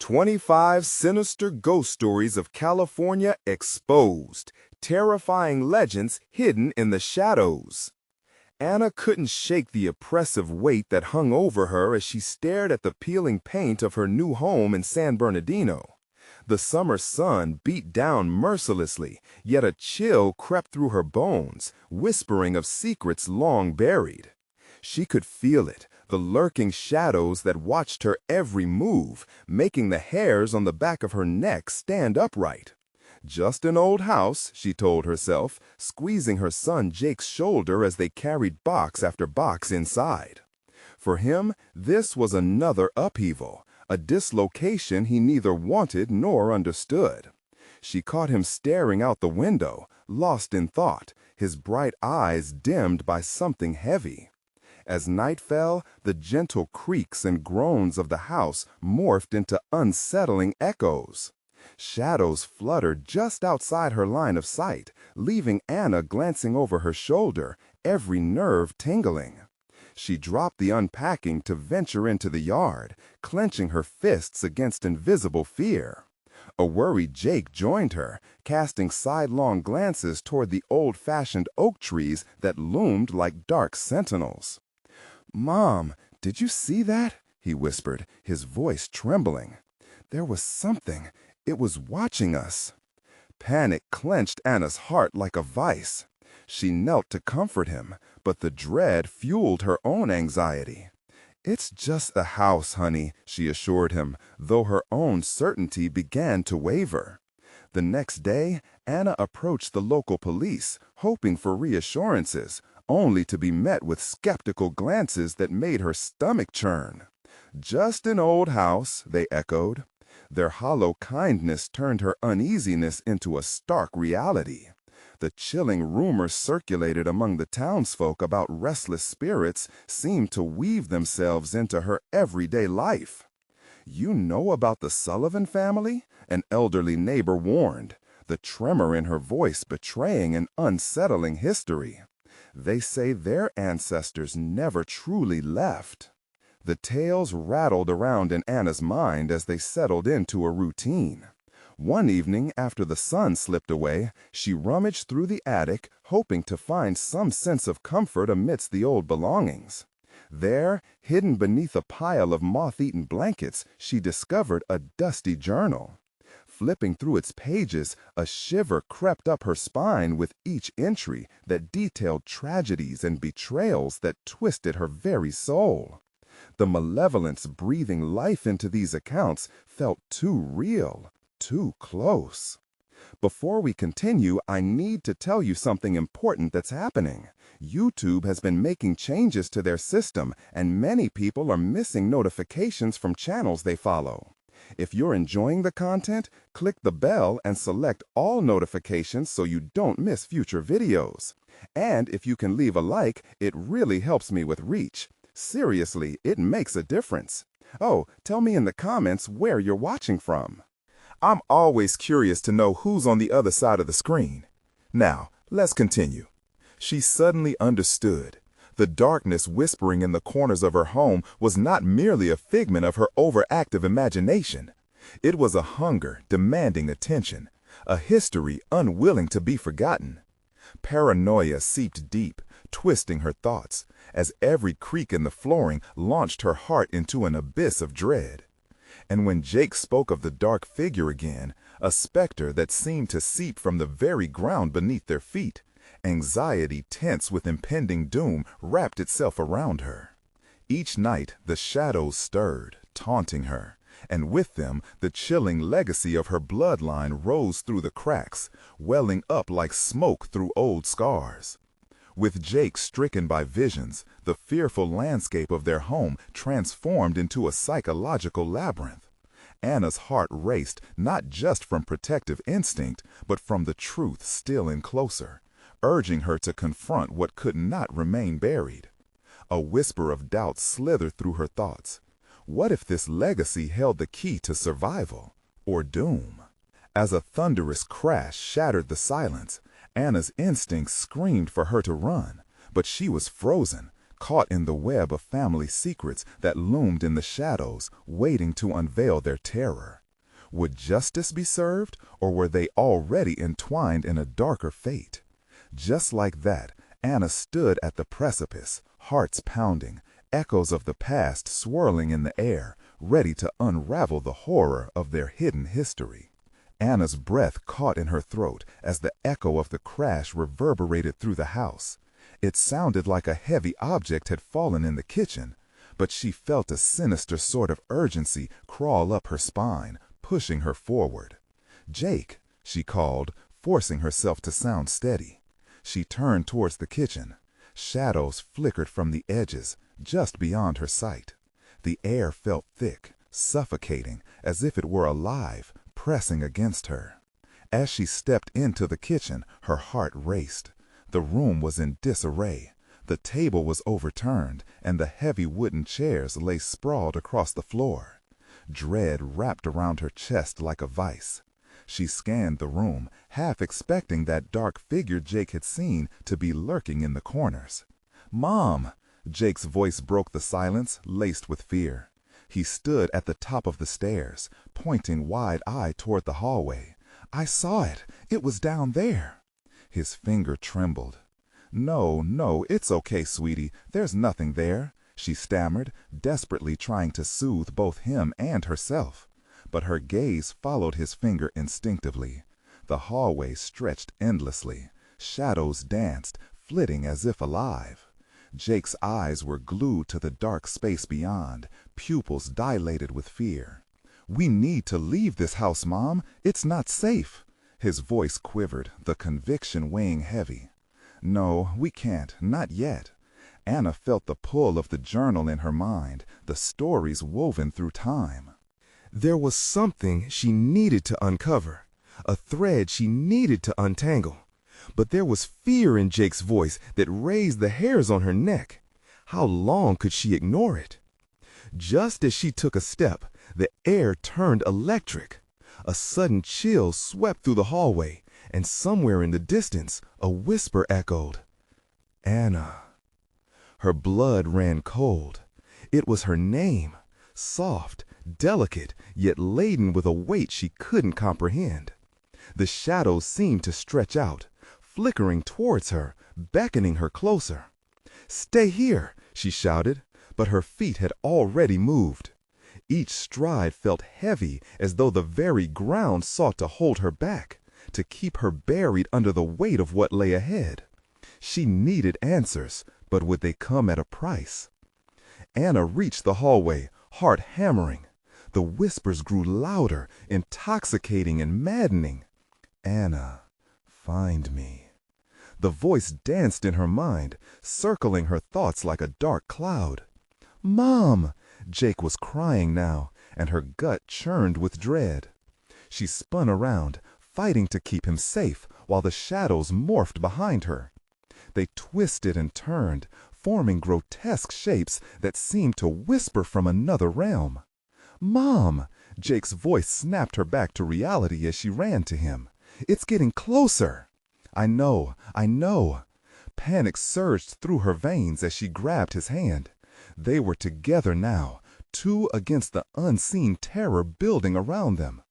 25 Sinister Ghost Stories of California Exposed. Terrifying legends hidden in the shadows. Anna couldn't shake the oppressive weight that hung over her as she stared at the peeling paint of her new home in San Bernardino. The summer sun beat down mercilessly, yet a chill crept through her bones, whispering of secrets long buried. She could feel it, the lurking shadows that watched her every move, making the hairs on the back of her neck stand upright. Just an old house, she told herself, squeezing her son Jake's shoulder as they carried box after box inside. For him, this was another upheaval, a dislocation he neither wanted nor understood. She caught him staring out the window, lost in thought, his bright eyes dimmed by something heavy. As night fell, the gentle creaks and groans of the house morphed into unsettling echoes. Shadows fluttered just outside her line of sight, leaving Anna glancing over her shoulder, every nerve tingling. She dropped the unpacking to venture into the yard, clenching her fists against invisible fear. A worried Jake joined her, casting sidelong glances toward the old-fashioned oak trees that loomed like dark sentinels. "Mom, did you see that?" he whispered, his voice trembling. "There was something. It was watching us." Panic clenched Anna's heart like a vice. She knelt to comfort him, but the dread fueled her own anxiety. "It's just the house, honey," she assured him, though her own certainty began to waver. The next day, Anna approached the local police, hoping for reassurances, only to be met with skeptical glances that made her stomach churn. "Just an old house," they echoed. Their hollow kindness turned her uneasiness into a stark reality. The chilling rumors circulated among the townsfolk about restless spirits seemed to weave themselves into her everyday life. "You know about the Sullivan family?" an elderly neighbor warned, the tremor in her voice betraying an unsettling history. "They say their ancestors never truly left." The tales rattled around in Anna's mind as they settled into a routine. One evening, after the sun slipped away, she rummaged through the attic, hoping to find some sense of comfort amidst the old belongings. There, hidden beneath a pile of moth-eaten blankets, she discovered a dusty journal. Flipping through its pages, a shiver crept up her spine with each entry that detailed tragedies and betrayals that twisted her very soul. The malevolence breathing life into these accounts felt too real, too close. Before we continue, I need to tell you something important that's happening. YouTube has been making changes to their system, and many people are missing notifications from channels they follow. If you're enjoying the content, click the bell and select all notifications so you don't miss future videos. And if you can leave a like, it really helps me with reach. Seriously, it makes a difference. Oh, tell me in the comments where you're watching from. I'm always curious to know who's on the other side of the screen. Now, let's continue. She suddenly understood. The darkness whispering in the corners of her home was not merely a figment of her overactive imagination. It was a hunger demanding attention, a history unwilling to be forgotten. Paranoia seeped deep, twisting her thoughts, as every creak in the flooring launched her heart into an abyss of dread. And when Jake spoke of the dark figure again, a specter that seemed to seep from the very ground beneath their feet, anxiety tense with impending doom wrapped itself around her. Each night the shadows stirred, taunting her, and with them the chilling legacy of her bloodline rose through the cracks, welling up like smoke through old scars. With Jake stricken by visions, the fearful landscape of their home transformed into a psychological labyrinth. Anna's heart raced not just from protective instinct, but from the truth still in closer, urging her to confront what could not remain buried. A whisper of doubt slithered through her thoughts. What if this legacy held the key to survival or doom? As a thunderous crash shattered the silence, Anna's instincts screamed for her to run, but she was frozen, caught in the web of family secrets that loomed in the shadows, waiting to unveil their terror. Would justice be served, or were they already entwined in a darker fate? Just like that, Anna stood at the precipice, hearts pounding, echoes of the past swirling in the air, ready to unravel the horror of their hidden history. Anna's breath caught in her throat as the echo of the crash reverberated through the house. It sounded like a heavy object had fallen in the kitchen, but she felt a sinister sort of urgency crawl up her spine, pushing her forward. "Jake," she called, forcing herself to sound steady. She turned towards the kitchen. Shadows flickered from the edges, just beyond her sight. The air felt thick, suffocating, as if it were alive, pressing against her. As she stepped into the kitchen, her heart raced. The room was in disarray. The table was overturned, and the heavy wooden chairs lay sprawled across the floor. Dread wrapped around her chest like a vice. She scanned the room, half expecting that dark figure Jake had seen to be lurking in the corners. "Mom!" Jake's voice broke the silence, laced with fear. He stood at the top of the stairs, pointing wide-eyed toward the hallway. "I saw it. It was down there." His finger trembled. No, it's okay, sweetie. There's nothing there," she stammered, desperately trying to soothe both him and herself. But her gaze followed his finger instinctively. The hallway stretched endlessly. Shadows danced, flitting as if alive. Jake's eyes were glued to the dark space beyond, pupils dilated with fear. "We need to leave this house, Mom. It's not safe." His voice quivered, the conviction weighing heavy. "No, we can't, not yet." Anna felt the pull of the journal in her mind, the stories woven through time. There was something she needed to uncover, a thread she needed to untangle. But there was fear in Jake's voice that raised the hairs on her neck. How long could she ignore it? Just as she took a step, the air turned electric. A sudden chill swept through the hallway, and somewhere in the distance, a whisper echoed, "Anna." Her blood ran cold. It was her name, soft, delicate, yet laden with a weight she couldn't comprehend. The shadows seemed to stretch out, flickering towards her, beckoning her closer. "Stay here," she shouted, but her feet had already moved. Each stride felt heavy, as though the very ground sought to hold her back, to keep her buried under the weight of what lay ahead. She needed answers, but would they come at a price? Anna reached the hallway, heart hammering. The whispers grew louder, intoxicating and maddening. "Anna, find me." The voice danced in her mind, circling her thoughts like a dark cloud. "Mom!" Jake was crying now, and her gut churned with dread. She spun around, fighting to keep him safe, while the shadows morphed behind her. They twisted and turned, forming grotesque shapes that seemed to whisper from another realm. "Mom!" Jake's voice snapped her back to reality as she ran to him. "It's getting closer." I know." Panic surged through her veins as she grabbed his hand. They were together now, two against the unseen terror building around them.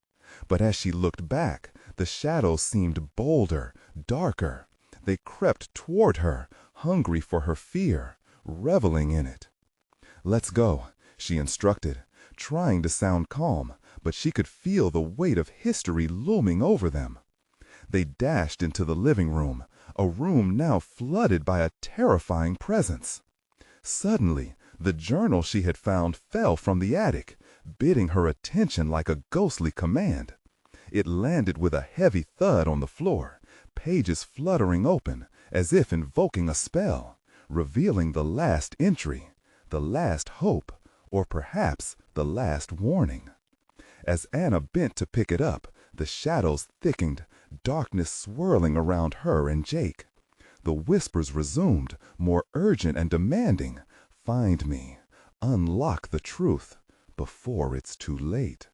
But as she looked back, the shadows seemed bolder, darker. They crept toward her, hungry for her fear, reveling in it. "Let's go," she instructed, trying to sound calm, but she could feel the weight of history looming over them. They dashed into the living room, a room now flooded by a terrifying presence. Suddenly, the journal she had found fell from the attic, bidding her attention like a ghostly command. It landed with a heavy thud on the floor, pages fluttering open, as if invoking a spell, revealing the last entry, the last hope, or perhaps the last warning. As Anna bent to pick it up, the shadows thickened, darkness swirling around her and Jake. The whispers resumed, more urgent and demanding. "Find me. Unlock the truth before it's too late."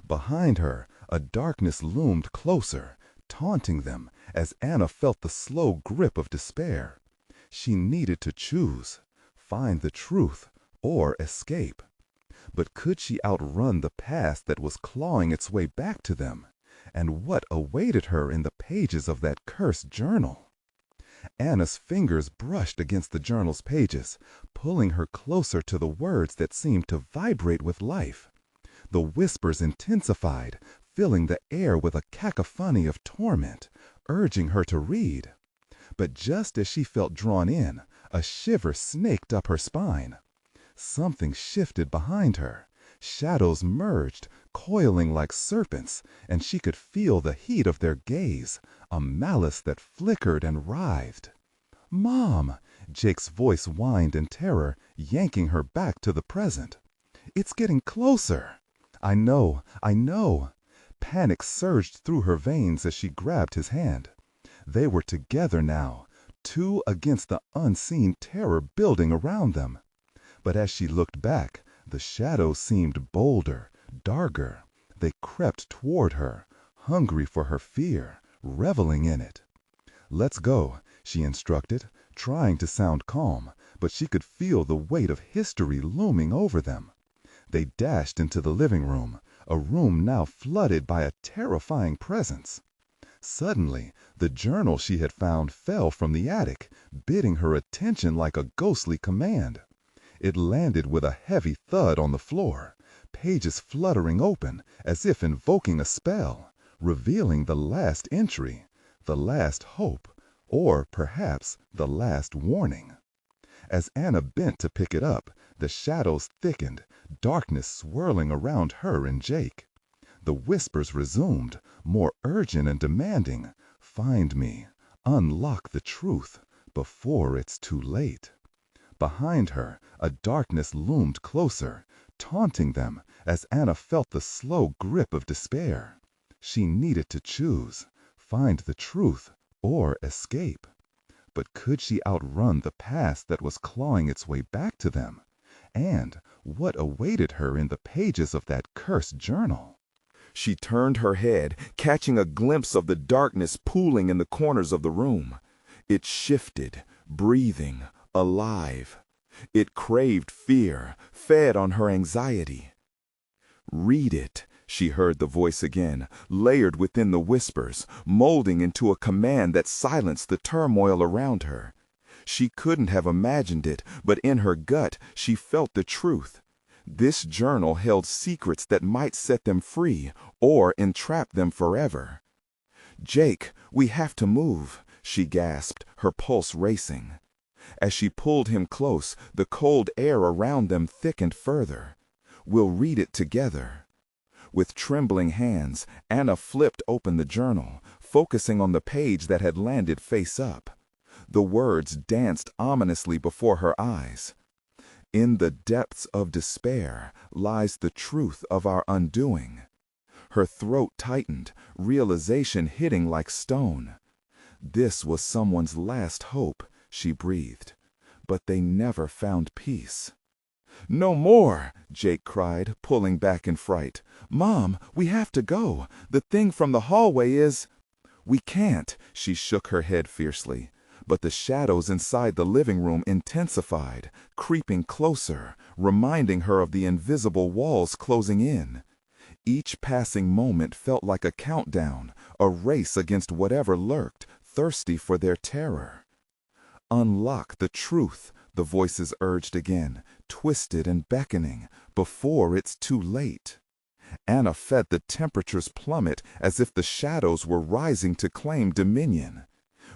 Behind her, a darkness loomed closer, taunting them as Anna felt the slow grip of despair. She needed to choose. find the truth or escape. But could she outrun the past that was clawing its way back to them? And what awaited her in the pages of that cursed journal? Anna's fingers brushed against the journal's pages, pulling her closer to the words that seemed to vibrate with life. The whispers intensified, filling the air with a cacophony of torment, urging her to read. But just as she felt drawn in, a shiver snaked up her spine. Something shifted behind her. Shadows merged, coiling like serpents, and she could feel the heat of their gaze, a malice that flickered and writhed. "Mom!" Jake's voice whined in terror, yanking her back to the present. "It's getting closer!" I know. Panic surged through her veins as she grabbed his hand. They were together now, two against the unseen terror building around them. But as she looked back, the shadows seemed bolder, darker. They crept toward her, hungry for her fear, reveling in it. "Let's go," she instructed, trying to sound calm, but she could feel the weight of history looming over them. They dashed into the living room, a room now flooded by a terrifying presence. Suddenly, the journal she had found fell from the attic, bidding her attention like a ghostly command. It landed with a heavy thud on the floor, pages fluttering open as if invoking a spell, revealing the last entry, the last hope, or perhaps the last warning. As Anna bent to pick it up, the shadows thickened, darkness swirling around her and Jake. The whispers resumed, more urgent and demanding. "Find me. Unlock the truth before it's too late." Behind her, a darkness loomed closer, taunting them as Anna felt the slow grip of despair. She needed to choose, find the truth or escape. But could she outrun the past that was clawing its way back to them? And what awaited her in the pages of that cursed journal? She turned her head, catching a glimpse of the darkness pooling in the corners of the room. It shifted, breathing, alive. It craved fear, fed on her anxiety. "Read it," she heard the voice again, layered within the whispers, molding into a command that silenced the turmoil around her. She couldn't have imagined it, but in her gut she felt the truth. This journal held secrets that might set them free or entrap them forever. "Jake, we have to move," she gasped, her pulse racing. As she pulled him close, the cold air around them thickened further. "We'll read it together." With trembling hands, Anna flipped open the journal, focusing on the page that had landed face up. The words danced ominously before her eyes. "In the depths of despair lies the truth of our undoing." Her throat tightened, realization hitting like stone. This was someone's last hope, she breathed. But they never found peace. "No more!" Jake cried, pulling back in fright. "Mom, we have to go. The thing from the hallway is—" "We can't," she shook her head fiercely. But the shadows inside the living room intensified, creeping closer, reminding her of the invisible walls closing in. Each passing moment felt like a countdown, a race against whatever lurked, thirsty for their terror. "Unlock the truth," the voices urged again, twisted and beckoning, "before it's too late." Anna felt the temperatures plummet as if the shadows were rising to claim dominion.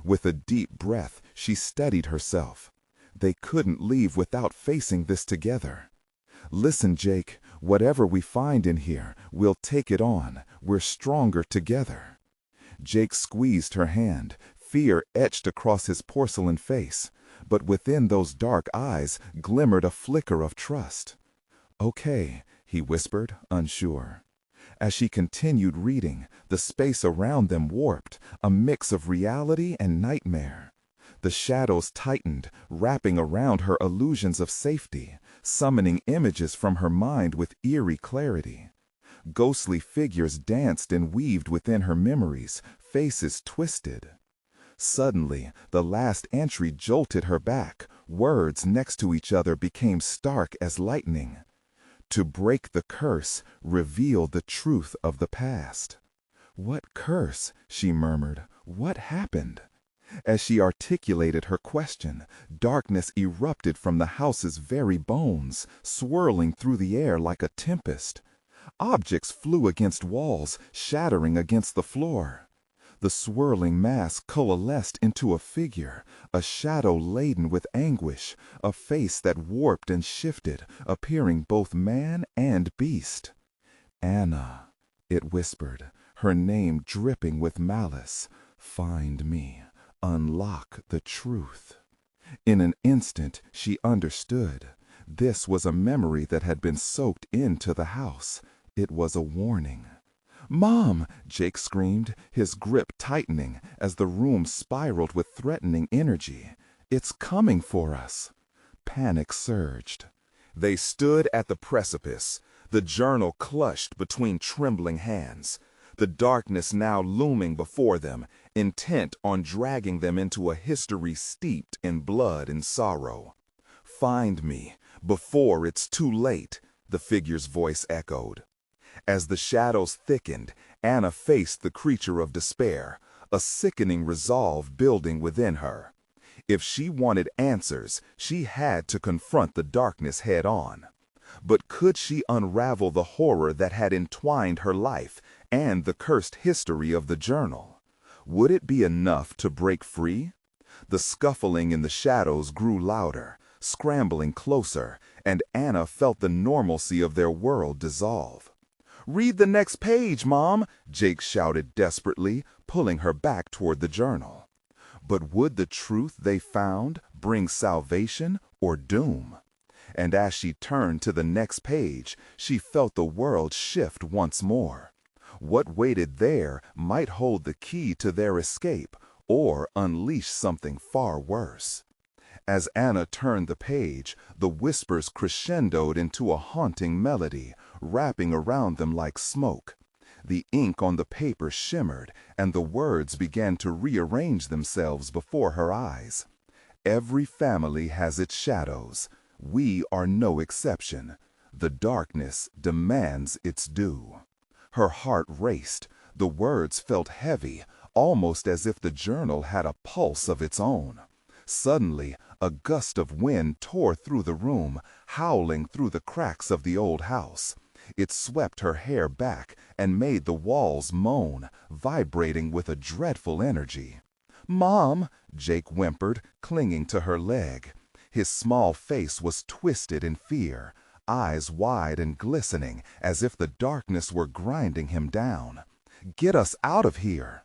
With a deep breath, she steadied herself. They couldn't leave without facing this together. "Listen, Jake, whatever we find in here, we'll take it on. We're stronger together." Jake squeezed her hand, fear etched across his porcelain face, but within those dark eyes glimmered a flicker of trust. "Okay," he whispered, unsure. As she continued reading, the space around them warped, a mix of reality and nightmare. The shadows tightened, wrapping around her illusions of safety, summoning images from her mind with eerie clarity. Ghostly figures danced and weaved within her memories, faces twisted. Suddenly, the last entry jolted her back. Words next to each other became stark as lightning. To break the curse, reveal the truth of the past. "What curse?" she murmured. "What happened?" As she articulated her question, darkness erupted from the house's very bones, swirling through the air like a tempest. Objects flew against walls, shattering against the floor. The swirling mass coalesced into a figure, a shadow laden with anguish, a face that warped and shifted, appearing both man and beast. "Anna," it whispered, her name dripping with malice. "Find me. Unlock the truth." In an instant, she understood. This was a memory that had been soaked into the house. It was a warning. "Mom!" Jake screamed, his grip tightening as the room spiraled with threatening energy. "It's coming for us." Panic surged. They stood at the precipice, the journal clutched between trembling hands, the darkness now looming before them, intent on dragging them into a history steeped in blood and sorrow. "Find me, before it's too late," the figure's voice echoed. As the shadows thickened, Anna faced the creature of despair, a sickening resolve building within her. If she wanted answers, she had to confront the darkness head-on. But could she unravel the horror that had entwined her life and the cursed history of the journal? Would it be enough to break free? The scuffling in the shadows grew louder, scrambling closer, and Anna felt the normalcy of their world dissolve. "Read the next page, Mom!" Jake shouted desperately, pulling her back toward the journal. But would the truth they found bring salvation or doom? And as she turned to the next page, she felt the world shift once more. What waited there might hold the key to their escape or unleash something far worse. As Anna turned the page, the whispers crescendoed into a haunting melody, wrapping around them like smoke. The ink on the paper shimmered, and the words began to rearrange themselves before her eyes. "Every family has its shadows. We are no exception. The darkness demands its due." Her heart raced. The words felt heavy, almost as if the journal had a pulse of its own. Suddenly, a gust of wind tore through the room, howling through the cracks of the old house. It swept her hair back and made the walls moan, vibrating with a dreadful energy. "Mom!" Jake whimpered, clinging to her leg. His small face was twisted in fear, eyes wide and glistening as if the darkness were grinding him down. "Get us out of here!"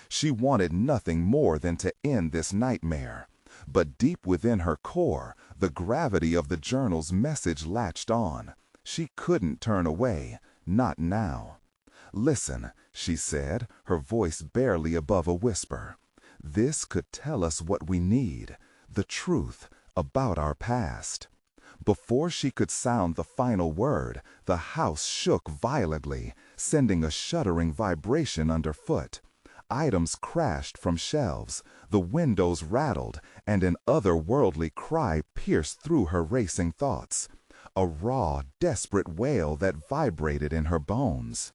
She wanted nothing more than to end this nightmare. But deep within her core, the gravity of the journal's message latched on. She couldn't turn away, not now. "Listen," she said, her voice barely above a whisper. "This could tell us what we need, the truth about our past." Before she could sound the final word, the house shook violently, sending a shuddering vibration underfoot. Items crashed from shelves, the windows rattled, and an otherworldly cry pierced through her racing thoughts. A raw, desperate wail that vibrated in her bones.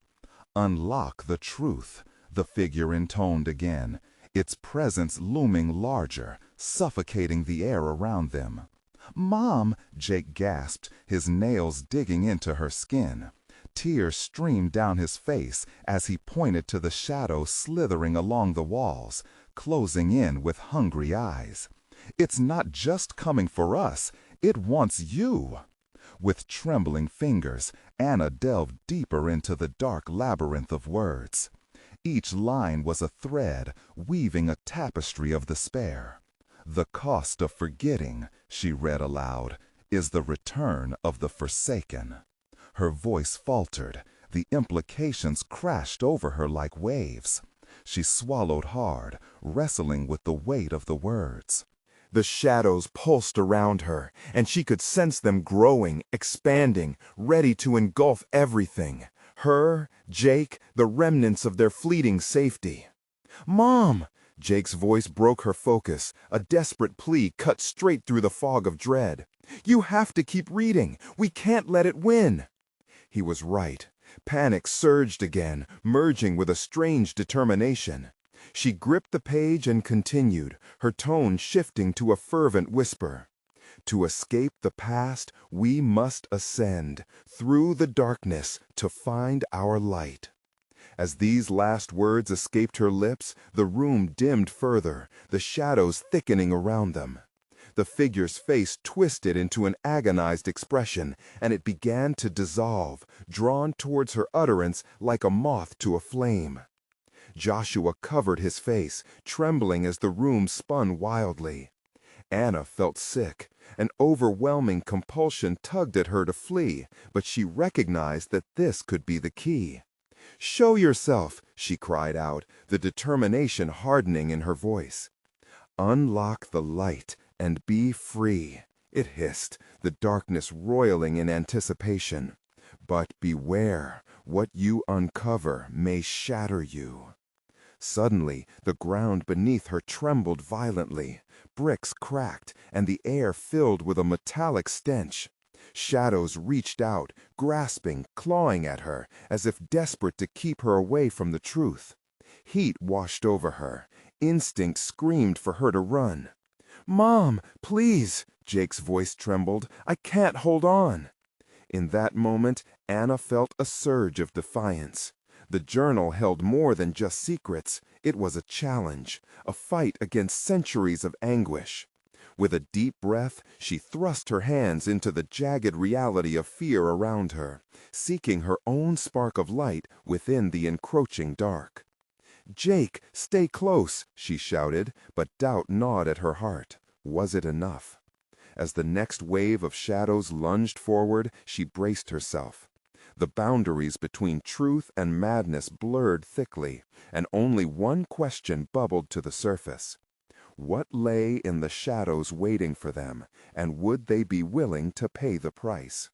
"Unlock the truth," the figure intoned again, its presence looming larger, suffocating the air around them. "Mom!" Jake gasped, his nails digging into her skin. Tears streamed down his face as he pointed to the shadow slithering along the walls, closing in with hungry eyes. "It's not just coming for us, it wants you." With trembling fingers, Anna delved deeper into the dark labyrinth of words. Each line was a thread, weaving a tapestry of despair. "The cost of forgetting," she read aloud, "is the return of the forsaken." Her voice faltered. The implications crashed over her like waves. She swallowed hard, wrestling with the weight of the words. The shadows pulsed around her, and she could sense them growing, expanding, ready to engulf everything. Her, Jake, the remnants of their fleeting safety. "Mom!" Jake's voice broke her focus. A desperate plea cut straight through the fog of dread. "You have to keep reading. We can't let it win." He was right. Panic surged again, merging with a strange determination. She gripped the page and continued, her tone shifting to a fervent whisper. "To escape the past, we must ascend through the darkness to find our light." As these last words escaped her lips, the room dimmed further, the shadows thickening around them. The figure's face twisted into an agonized expression, and it began to dissolve, drawn towards her utterance like a moth to a flame. Joshua covered his face, trembling as the room spun wildly. Anna felt sick. An overwhelming compulsion tugged at her to flee, but she recognized that this could be the key. "Show yourself," she cried out, the determination hardening in her voice. "Unlock the light and be free," it hissed, the darkness roiling in anticipation. "But beware, what you uncover may shatter you." Suddenly, the ground beneath her trembled violently. Bricks cracked, and the air filled with a metallic stench. Shadows reached out, grasping, clawing at her, as if desperate to keep her away from the truth. Heat washed over her. Instinct screamed for her to run. "Mom, please!" Jake's voice trembled. "I can't hold on." In that moment, Anna felt a surge of defiance. The journal held more than just secrets. It was a challenge, a fight against centuries of anguish. With a deep breath, she thrust her hands into the jagged reality of fear around her, seeking her own spark of light within the encroaching dark. "Jake, stay close," she shouted, but doubt gnawed at her heart. Was it enough? As the next wave of shadows lunged forward, she braced herself. The boundaries between truth and madness blurred thickly, and only one question bubbled to the surface. What lay in the shadows waiting for them, and would they be willing to pay the price?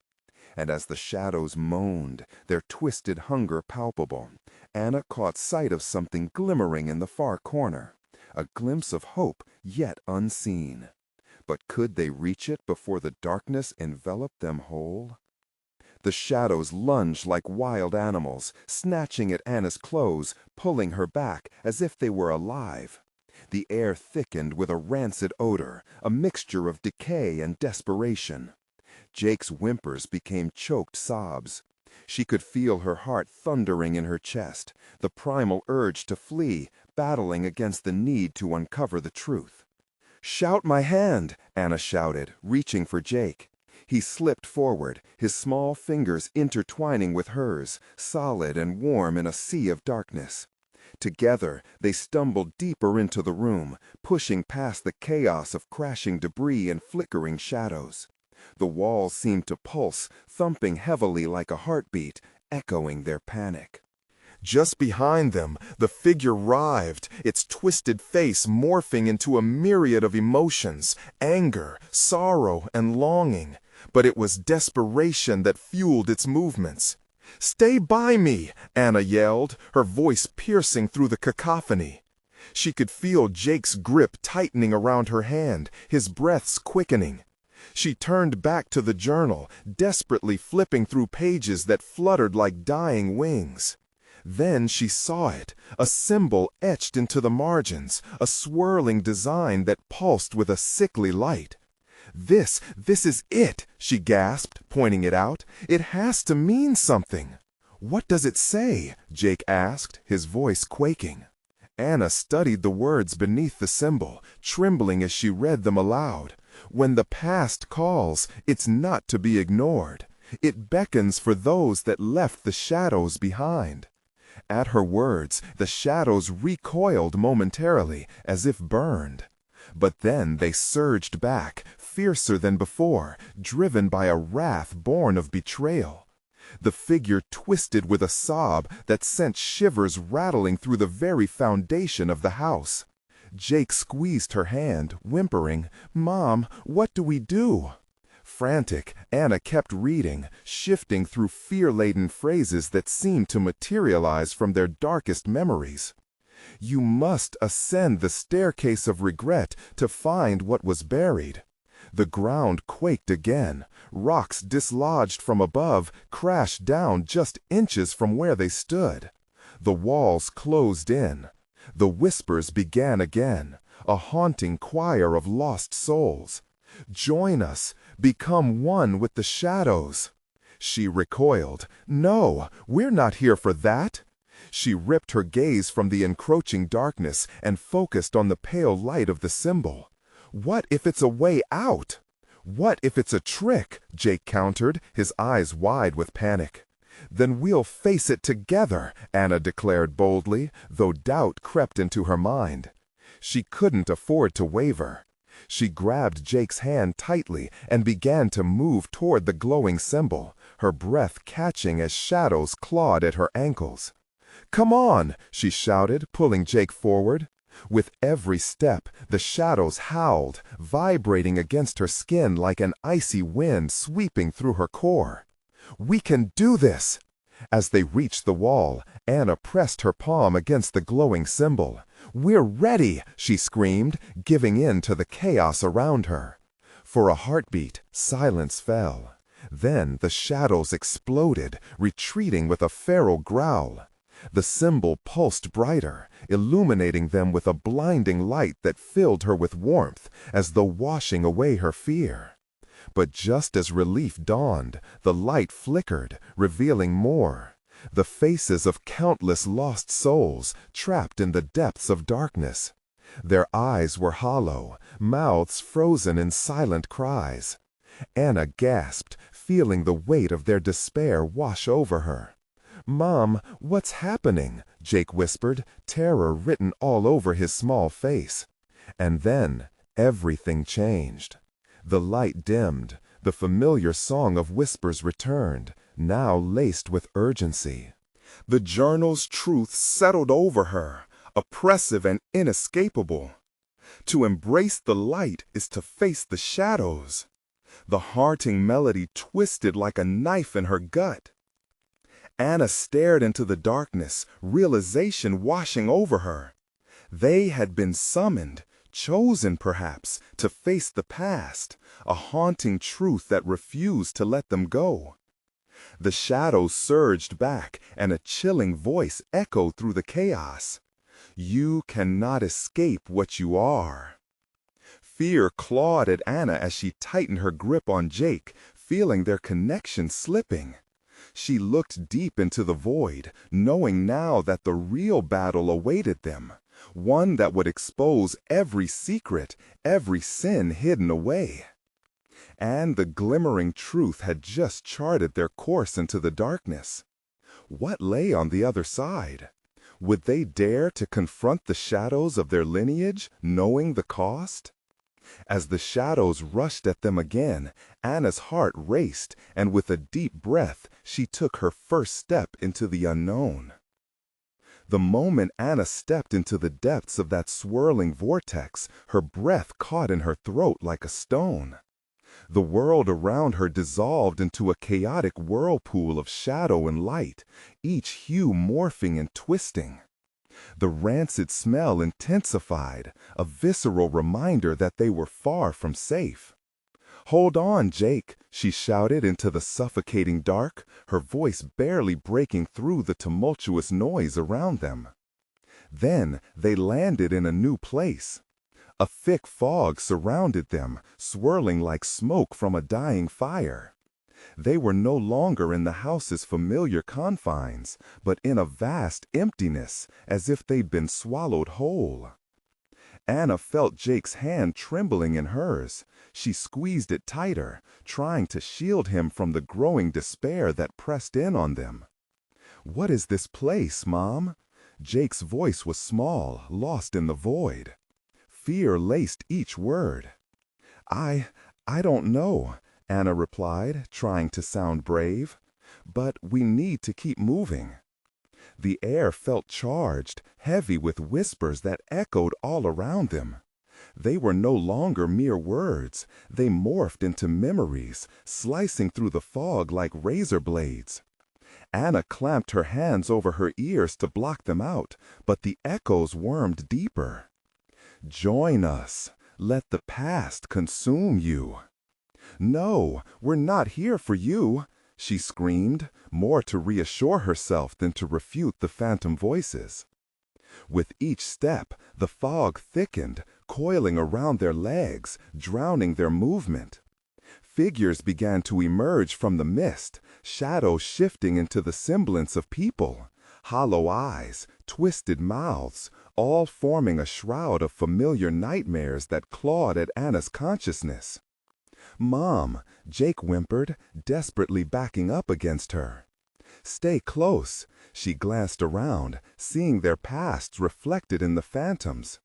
And as the shadows moaned, their twisted hunger palpable, Anna caught sight of something glimmering in the far corner, a glimpse of hope yet unseen. But could they reach it before the darkness enveloped them whole? The shadows lunged like wild animals, snatching at Anna's clothes, pulling her back as if they were alive. The air thickened with a rancid odor, a mixture of decay and desperation. Jake's whimpers became choked sobs. She could feel her heart thundering in her chest, the primal urge to flee, battling against the need to uncover the truth. "Shout my hand," Anna shouted, reaching for Jake. He slipped forward, his small fingers intertwining with hers, solid and warm in a sea of darkness. Together, they stumbled deeper into the room, pushing past the chaos of crashing debris and flickering shadows. The walls seemed to pulse, thumping heavily like a heartbeat, echoing their panic. Just behind them, the figure writhed, its twisted face morphing into a myriad of emotions, anger, sorrow, and longing. But it was desperation that fueled its movements. "Stay by me!" Anna yelled, her voice piercing through the cacophony. She could feel Jake's grip tightening around her hand, his breaths quickening. She turned back to the journal, desperately flipping through pages that fluttered like dying wings. Then she saw it, a symbol etched into the margins, a swirling design that pulsed with a sickly light. This is it," she gasped, pointing it out. "It has to mean something." "What does it say?" Jake asked, his voice quaking. Anna studied the words beneath the symbol, trembling as she read them aloud. "When the past calls, it's not to be ignored. It beckons for those that left the shadows behind." At her words, the shadows recoiled momentarily, as if burned. But then they surged back, fiercer than before, driven by a wrath born of betrayal. The figure twisted with a sob that sent shivers rattling through the very foundation of the house. Jake squeezed her hand, whimpering, "Mom, what do we do?" Frantic, Anna kept reading, shifting through fear-laden phrases that seemed to materialize from their darkest memories. You must ascend the staircase of regret to find what was buried. The ground quaked again. Rocks dislodged from above crashed down just inches from where they stood. The walls closed in. The whispers began again, a haunting choir of lost souls. Join us, become one with the shadows. She recoiled. No, we're not here for that. She ripped her gaze from the encroaching darkness and focused on the pale light of the symbol. What if it's a way out? What if it's a trick? Jake countered, his eyes wide with panic. Then we'll face it together, Anna declared boldly, though doubt crept into her mind. She couldn't afford to waver. She grabbed Jake's hand tightly and began to move toward the glowing symbol, her breath catching as shadows clawed at her ankles. "Come on!" she shouted, pulling Jake forward. With every step, the shadows howled, vibrating against her skin like an icy wind sweeping through her core. "We can do this!" As they reached the wall, Anna pressed her palm against the glowing symbol. "We're ready!" she screamed, giving in to the chaos around her. For a heartbeat, silence fell. Then the shadows exploded, retreating with a feral growl. The symbol pulsed brighter, illuminating them with a blinding light that filled her with warmth, as though washing away her fear. But just as relief dawned, the light flickered, revealing more. The faces of countless lost souls, trapped in the depths of darkness. Their eyes were hollow, mouths frozen in silent cries. Anna gasped, feeling the weight of their despair wash over her. "Mom, what's happening?" Jake whispered, terror written all over his small face. And then, everything changed. The light dimmed, the familiar song of whispers returned, now laced with urgency. The journal's truth settled over her, oppressive and inescapable. To embrace the light is to face the shadows. The haunting melody twisted like a knife in her gut. Anna stared into the darkness, realization washing over her. They had been summoned, chosen perhaps, to face the past, a haunting truth that refused to let them go. The shadows surged back, and a chilling voice echoed through the chaos. "You cannot escape what you are." Fear clawed at Anna as she tightened her grip on Jake, feeling their connection slipping. She looked deep into the void, knowing now that the real battle awaited them, one that would expose every secret, every sin hidden away. And the glimmering truth had just charted their course into the darkness. What lay on the other side? Would they dare to confront the shadows of their lineage, knowing the cost? As the shadows rushed at them again, Anna's heart raced, and with a deep breath, she took her first step into the unknown. The moment Anna stepped into the depths of that swirling vortex, her breath caught in her throat like a stone. The world around her dissolved into a chaotic whirlpool of shadow and light, each hue morphing and twisting. The rancid smell intensified, a visceral reminder that they were far from safe. "Hold on, Jake," she shouted into the suffocating dark, her voice barely breaking through the tumultuous noise around them. Then they landed in a new place. A thick fog surrounded them, swirling like smoke from a dying fire. They were no longer in the house's familiar confines, but in a vast emptiness, as if they'd been swallowed whole. Anna felt Jake's hand trembling in hers. She squeezed it tighter, trying to shield him from the growing despair that pressed in on them. "What is this place, Mom?" Jake's voice was small, lost in the void. Fear laced each word. I don't know," Anna replied, trying to sound brave. "But we need to keep moving." The air felt charged, heavy with whispers that echoed all around them. They were no longer mere words. They morphed into memories, slicing through the fog like razor blades. Anna clamped her hands over her ears to block them out, but the echoes wormed deeper. "Join us. Let the past consume you." "No, we're not here for you," she screamed, more to reassure herself than to refute the phantom voices. With each step, the fog thickened, coiling around their legs, drowning their movement. Figures began to emerge from the mist, shadows shifting into the semblance of people, hollow eyes, twisted mouths, all forming a shroud of familiar nightmares that clawed at Anna's consciousness. "Mom," Jake whimpered, desperately backing up against her. "Stay close." She glanced around, seeing their pasts reflected in the phantoms.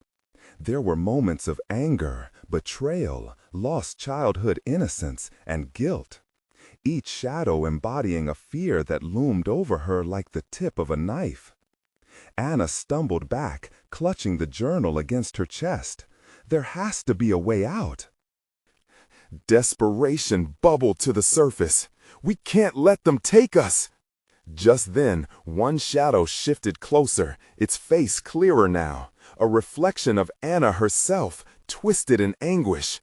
There were moments of anger, betrayal, lost childhood innocence, and guilt, each shadow embodying a fear that loomed over her like the tip of a knife. Anna stumbled back, clutching the journal against her chest. There has to be a way out. Desperation bubbled to the surface. "We can't let them take us!" Just then, one shadow shifted closer, its face clearer now, a reflection of Anna herself, twisted in anguish.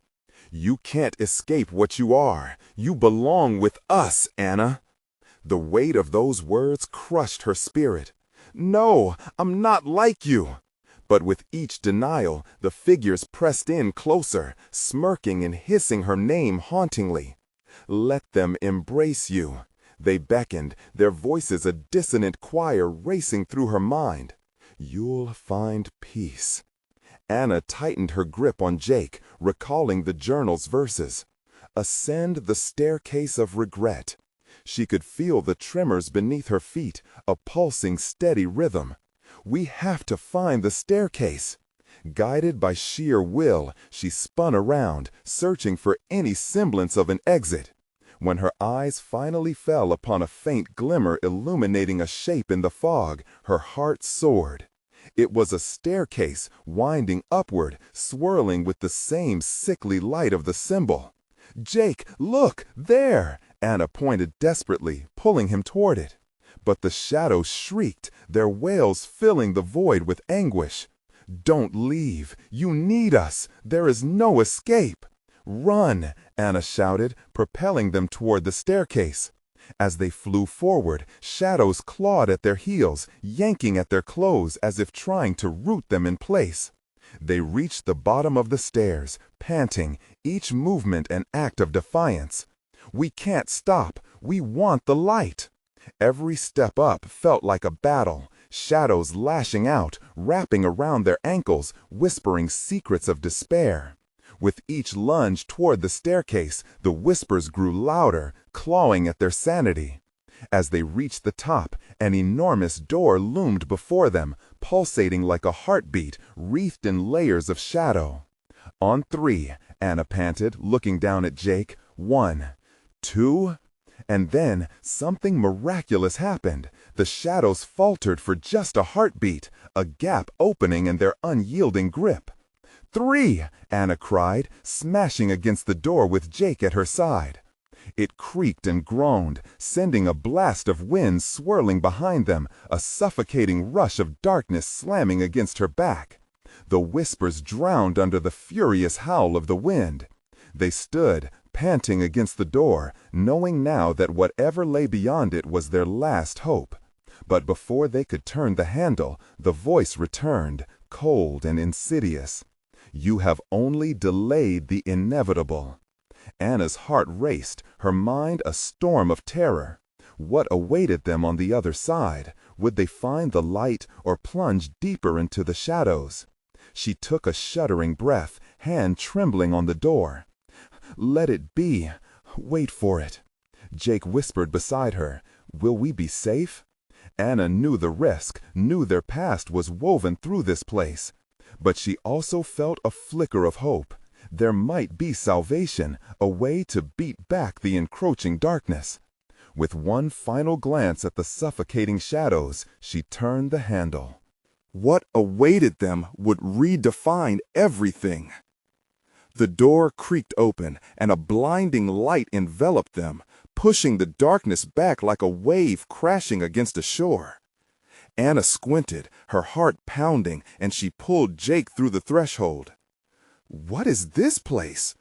"You can't escape what you are. You belong with us, Anna." The weight of those words crushed her spirit. "No, I'm not like you." But with each denial, the figures pressed in closer, smirking and hissing her name hauntingly. "Let them embrace you." They beckoned, their voices a dissonant choir racing through her mind. "You'll find peace." Anna tightened her grip on Jake, recalling the journal's verses. "Ascend the staircase of regret." She could feel the tremors beneath her feet, a pulsing, steady rhythm. "We have to find the staircase." Guided by sheer will, she spun around, searching for any semblance of an exit. When her eyes finally fell upon a faint glimmer illuminating a shape in the fog, her heart soared. It was a staircase, winding upward, swirling with the same sickly light of the symbol. "Jake, look, there!" Anna pointed desperately, pulling him toward it. But the shadows shrieked, their wails filling the void with anguish. "Don't leave! You need us! There is no escape!" "Run!" Anna shouted, propelling them toward the staircase. As they flew forward, shadows clawed at their heels, yanking at their clothes as if trying to root them in place. They reached the bottom of the stairs, panting, each movement an act of defiance. "We can't stop! We want the light!" Every step up felt like a battle, shadows lashing out, wrapping around their ankles, whispering secrets of despair. With each lunge toward the staircase, the whispers grew louder, clawing at their sanity. As they reached the top, an enormous door loomed before them, pulsating like a heartbeat, wreathed in layers of shadow. "On three," Anna panted, looking down at Jake. "1, 2... And then something miraculous happened. The shadows faltered for just a heartbeat, a gap opening in their unyielding grip. "3!" Anna cried, smashing against the door with Jake at her side. It creaked and groaned, sending a blast of wind swirling behind them, a suffocating rush of darkness slamming against her back. The whispers drowned under the furious howl of the wind. They stood, panting against the door, knowing now that whatever lay beyond it was their last hope. But before they could turn the handle, the voice returned, cold and insidious. "You have only delayed the inevitable." Anna's heart raced, her mind a storm of terror. What awaited them on the other side? Would they find the light or plunge deeper into the shadows? She took a shuddering breath, hand trembling on the door. "Let it be. Wait for it." Jake whispered beside her. "Will we be safe?" Anna knew the risk, knew their past was woven through this place. But she also felt a flicker of hope. There might be salvation, a way to beat back the encroaching darkness. With one final glance at the suffocating shadows, she turned the handle. What awaited them would redefine everything. The door creaked open, and a blinding light enveloped them, pushing the darkness back like a wave crashing against a shore. Anna squinted, her heart pounding, and she pulled Jake through the threshold. "What is this place?"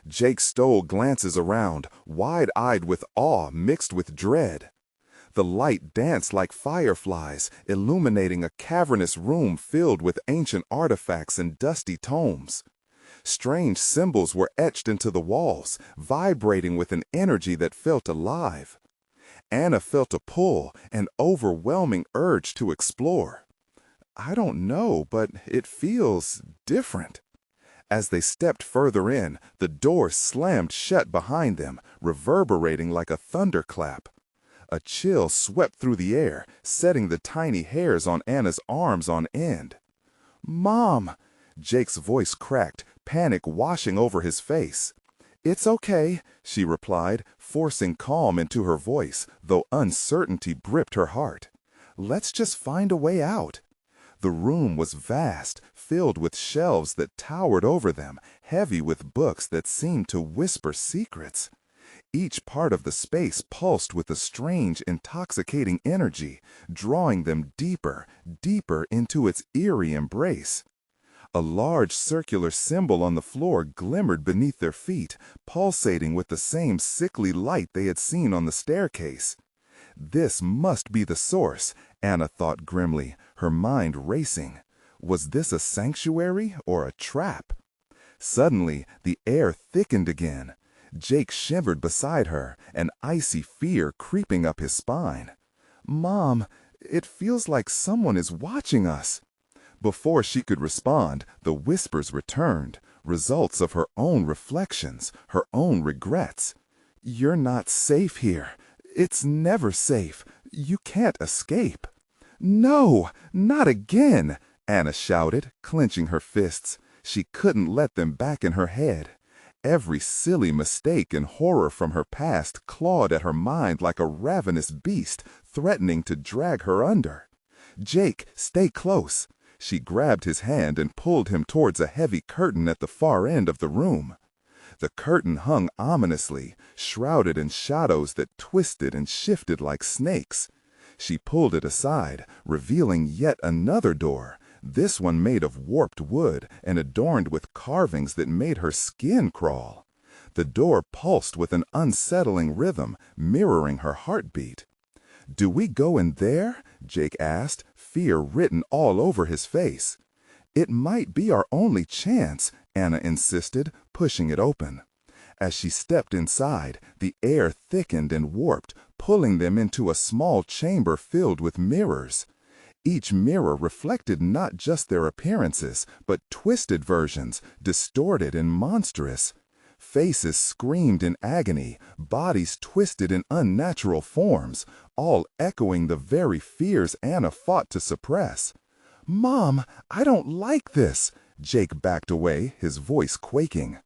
Jake stole glances around, wide-eyed with awe mixed with dread. The light danced like fireflies, illuminating a cavernous room filled with ancient artifacts and dusty tomes. Strange symbols were etched into the walls, vibrating with an energy that felt alive. Anna felt a pull, an overwhelming urge to explore. "I don't know, but it feels different." As they stepped further in, the door slammed shut behind them, reverberating like a thunderclap. A chill swept through the air, setting the tiny hairs on Anna's arms on end. "Mom!" Jake's voice cracked, panic washing over his face. "It's okay," she replied, forcing calm into her voice, though uncertainty gripped her heart. "Let's just find a way out." The room was vast, filled with shelves that towered over them, heavy with books that seemed to whisper secrets. Each part of the space pulsed with a strange, intoxicating energy, drawing them deeper, deeper into its eerie embrace. A large circular symbol on the floor glimmered beneath their feet, pulsating with the same sickly light they had seen on the staircase. This must be the source, Anna thought grimly, her mind racing. Was this a sanctuary or a trap? Suddenly, the air thickened again. Jake shivered beside her, an icy fear creeping up his spine. "Mom, it feels like someone is watching us." Before she could respond, the whispers returned, results of her own reflections, her own regrets. "You're not safe here. It's never safe. You can't escape." "No, not again!" Anna shouted, clenching her fists. She couldn't let them back in her head. Every silly mistake and horror from her past clawed at her mind like a ravenous beast, threatening to drag her under. "Jake, stay close." She grabbed his hand and pulled him towards a heavy curtain at the far end of the room. The curtain hung ominously, shrouded in shadows that twisted and shifted like snakes. She pulled it aside, revealing yet another door, this one made of warped wood and adorned with carvings that made her skin crawl. The door pulsed with an unsettling rhythm, mirroring her heartbeat. "Do we go in there?" Jake asked, fear written all over his face. "It might be our only chance," Anna insisted, pushing it open. As she stepped inside, the air thickened and warped, pulling them into a small chamber filled with mirrors. Each mirror reflected not just their appearances, but twisted versions, distorted and monstrous. Faces screamed in agony, bodies twisted in unnatural forms, all echoing the very fears Anna fought to suppress. "Mom, I don't like this." Jake backed away, his voice quaking.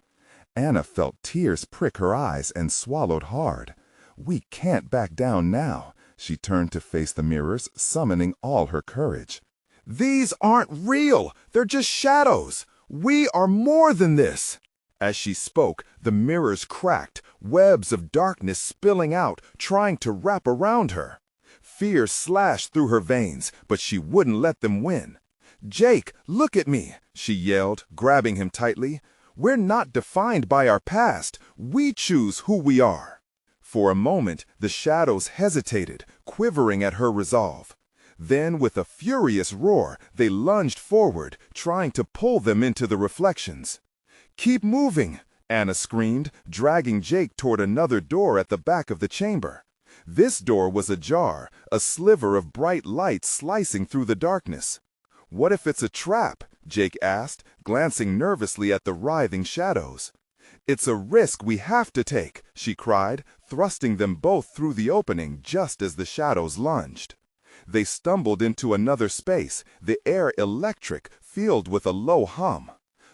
Anna felt tears prick her eyes and swallowed hard. "We can't back down now." She turned to face the mirrors, summoning all her courage. "These aren't real! They're just shadows! We are more than this!" As she spoke, the mirrors cracked, webs of darkness spilling out, trying to wrap around her. Fear slashed through her veins, but she wouldn't let them win. "Jake, look at me!" she yelled, grabbing him tightly. "We're not defined by our past. We choose who we are." For a moment, the shadows hesitated, quivering at her resolve. Then, with a furious roar, they lunged forward, trying to pull them into the reflections. "Keep moving!" Anna screamed, dragging Jake toward another door at the back of the chamber. This door was ajar, a sliver of bright light slicing through the darkness. "What if it's a trap?" Jake asked, glancing nervously at the writhing shadows. "It's a risk we have to take," she cried, thrusting them both through the opening just as the shadows lunged. They stumbled into another space, the air electric, filled with a low hum.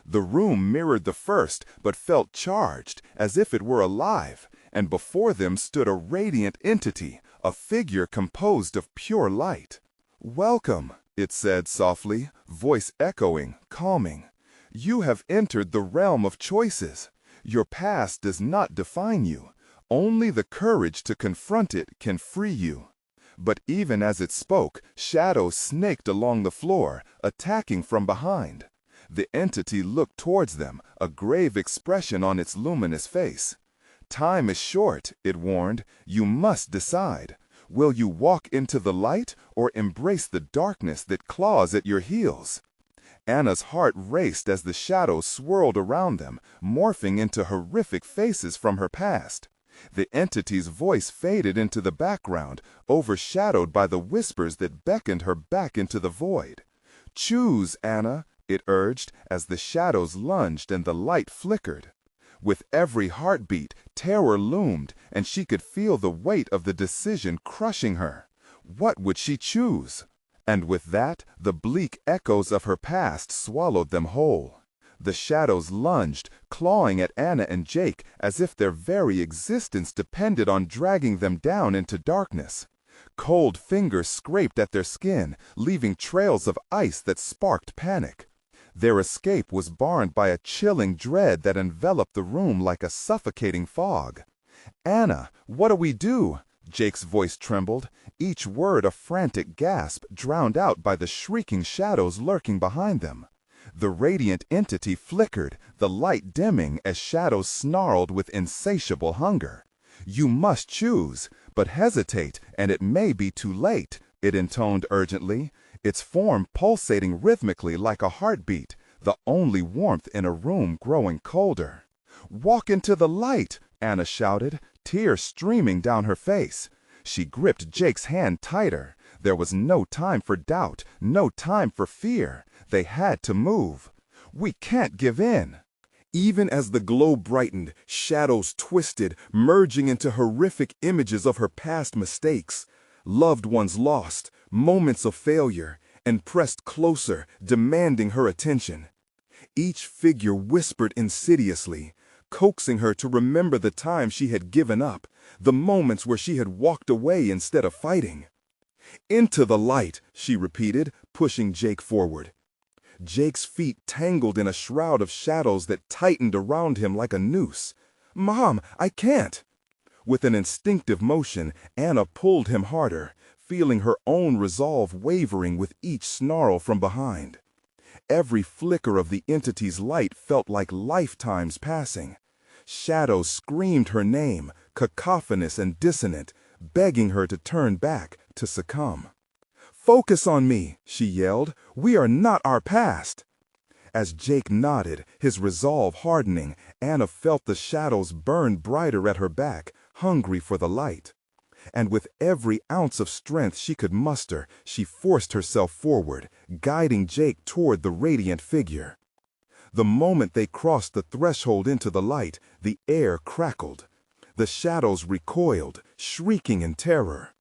The room mirrored the first, but felt charged, as if it were alive, and before them stood a radiant entity, a figure composed of pure light. "Welcome," it said softly, voice echoing, calming. "You have entered the realm of choices. Your past does not define you. Only the courage to confront it can free you. But even as it spoke, shadows snaked along the floor, attacking from behind. The entity looked towards them, a grave expression on its luminous face. Time is short, it warned. You must decide. Will you walk into the light or embrace the darkness that claws at your heels? Anna's heart raced as the shadows swirled around them, morphing into horrific faces from her past. The entity's voice faded into the background, overshadowed by the whispers that beckoned her back into the void. "Choose, Anna," it urged, as the shadows lunged and the light flickered. With every heartbeat, terror loomed, and she could feel the weight of the decision crushing her. What would she choose? And with that, the bleak echoes of her past swallowed them whole. The shadows lunged, clawing at Anna and Jake as if their very existence depended on dragging them down into darkness. Cold fingers scraped at their skin, leaving trails of ice that sparked panic. Their escape was barred by a chilling dread that enveloped the room like a suffocating fog. "Anna, what do we do?" Jake's voice trembled, each word a frantic gasp drowned out by the shrieking shadows lurking behind them. The radiant entity flickered, the light dimming as shadows snarled with insatiable hunger. "You must choose, but hesitate, and it may be too late," it intoned urgently, its form pulsating rhythmically like a heartbeat, the only warmth in a room growing colder. "Walk into the light," Anna shouted, tears streaming down her face. She gripped Jake's hand tighter. There was no time for doubt, no time for fear. They had to move. "We can't give in." Even as the glow brightened, shadows twisted, merging into horrific images of her past mistakes. Loved ones lost, moments of failure, and pressed closer, demanding her attention. Each figure whispered insidiously, coaxing her to remember the time she had given up, the moments where she had walked away instead of fighting. "Into the light," she repeated, pushing Jake forward. Jake's feet tangled in a shroud of shadows that tightened around him like a noose. "Mom, I can't!" With an instinctive motion, Anna pulled him harder, feeling her own resolve wavering with each snarl from behind. Every flicker of the entity's light felt like lifetimes passing. Shadows screamed her name, cacophonous and dissonant, begging her to turn back, to succumb. "Focus on me," she yelled. "We are not our past." As Jake nodded, his resolve hardening, Anna felt the shadows burn brighter at her back, hungry for the light. And with every ounce of strength she could muster, she forced herself forward, guiding Jake toward the radiant figure. The moment they crossed the threshold into the light, the air crackled. The shadows recoiled, shrieking in terror.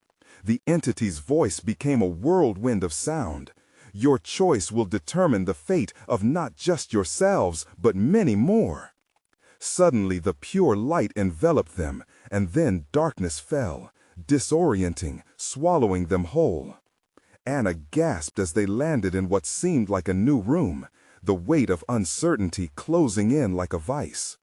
The entity's voice became a whirlwind of sound. "Your choice will determine the fate of not just yourselves, but many more." Suddenly the pure light enveloped them, and then darkness fell, disorienting, swallowing them whole. Anna gasped as they landed in what seemed like a new room, the weight of uncertainty closing in like a vice.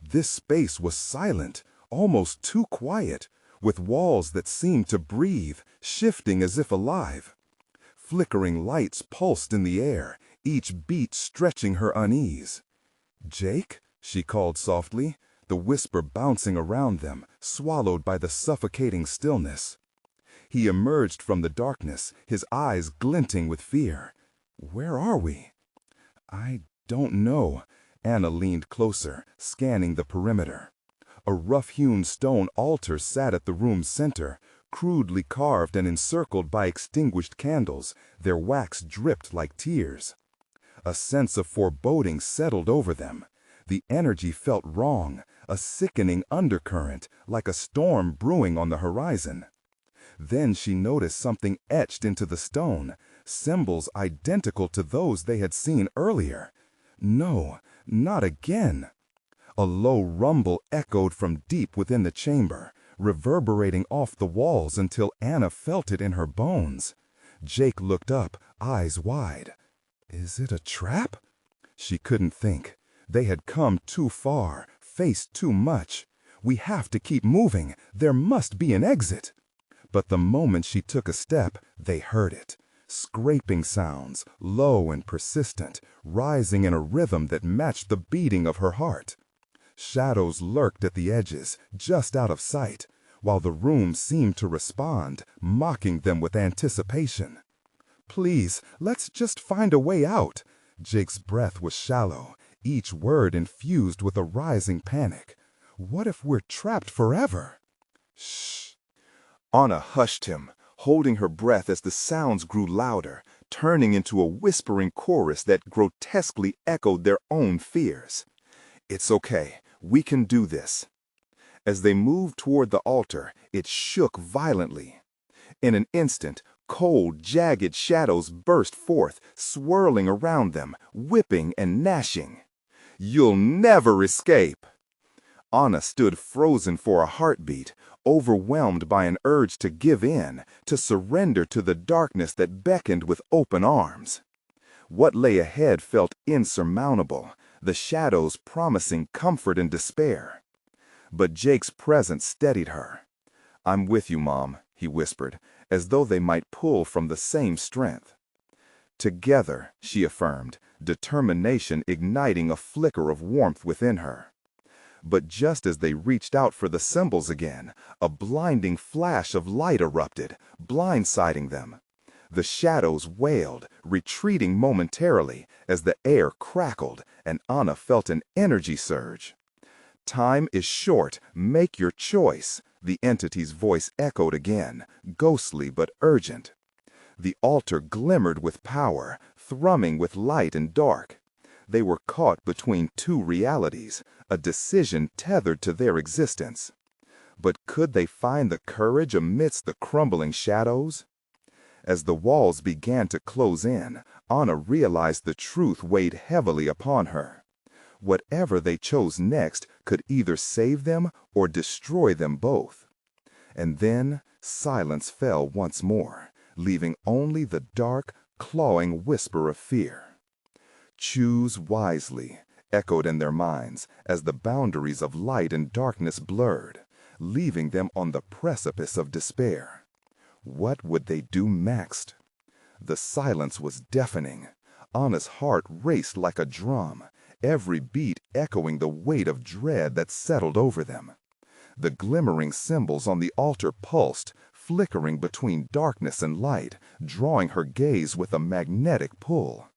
This space was silent, almost too quiet, with walls that seemed to breathe, shifting as if alive. Flickering lights pulsed in the air, each beat stretching her unease. "Jake?" she called softly, the whisper bouncing around them, swallowed by the suffocating stillness. He emerged from the darkness, his eyes glinting with fear. "Where are we?" "I don't know." Anna leaned closer, scanning the perimeter. A rough-hewn stone altar sat at the room's center, crudely carved and encircled by extinguished candles, their wax dripped like tears. A sense of foreboding settled over them. The energy felt wrong, a sickening undercurrent, like a storm brewing on the horizon. Then she noticed something etched into the stone, symbols identical to those they had seen earlier. No, not again. A low rumble echoed from deep within the chamber, reverberating off the walls until Anna felt it in her bones. Jake looked up, eyes wide. "Is it a trap?" She couldn't think. They had come too far, faced too much. We have to keep moving. There must be an exit. But the moment she took a step, they heard it. Scraping sounds, low and persistent, rising in a rhythm that matched the beating of her heart. Shadows lurked at the edges, just out of sight, while the room seemed to respond, mocking them with anticipation. "Please, let's just find a way out." Jake's breath was shallow, each word infused with a rising panic. "What if we're trapped forever?" "Shh." Anna hushed him, holding her breath as the sounds grew louder, turning into a whispering chorus that grotesquely echoed their own fears. "It's okay. We can do this." As they moved toward the altar, it shook violently. In an instant, cold, jagged shadows burst forth, swirling around them, whipping and gnashing. "You'll never escape!" Anna stood frozen for a heartbeat, overwhelmed by an urge to give in, to surrender to the darkness that beckoned with open arms. What lay ahead felt insurmountable, the shadows promising comfort and despair. But Jake's presence steadied her. "I'm with you, Mom," he whispered, as though they might pull from the same strength. Together, she affirmed, determination igniting a flicker of warmth within her. But just as they reached out for the symbols again, a blinding flash of light erupted, blindsiding them. The shadows wailed, retreating momentarily as the air crackled and Anna felt an energy surge. "Time is short. Make your choice," the entity's voice echoed again, ghostly but urgent. The altar glimmered with power, thrumming with light and dark. They were caught between two realities, a decision tethered to their existence. But could they find the courage amidst the crumbling shadows? As the walls began to close in, Anna realized the truth weighed heavily upon her. Whatever they chose next could either save them or destroy them both. And then silence fell once more, leaving only the dark, clawing whisper of fear. "Choose wisely," echoed in their minds as the boundaries of light and darkness blurred, leaving them on the precipice of despair. What would they do next? The silence was deafening. Anna's heart raced like a drum, every beat echoing the weight of dread that settled over them. The glimmering symbols on the altar pulsed, flickering between darkness and light, drawing her gaze with a magnetic pull.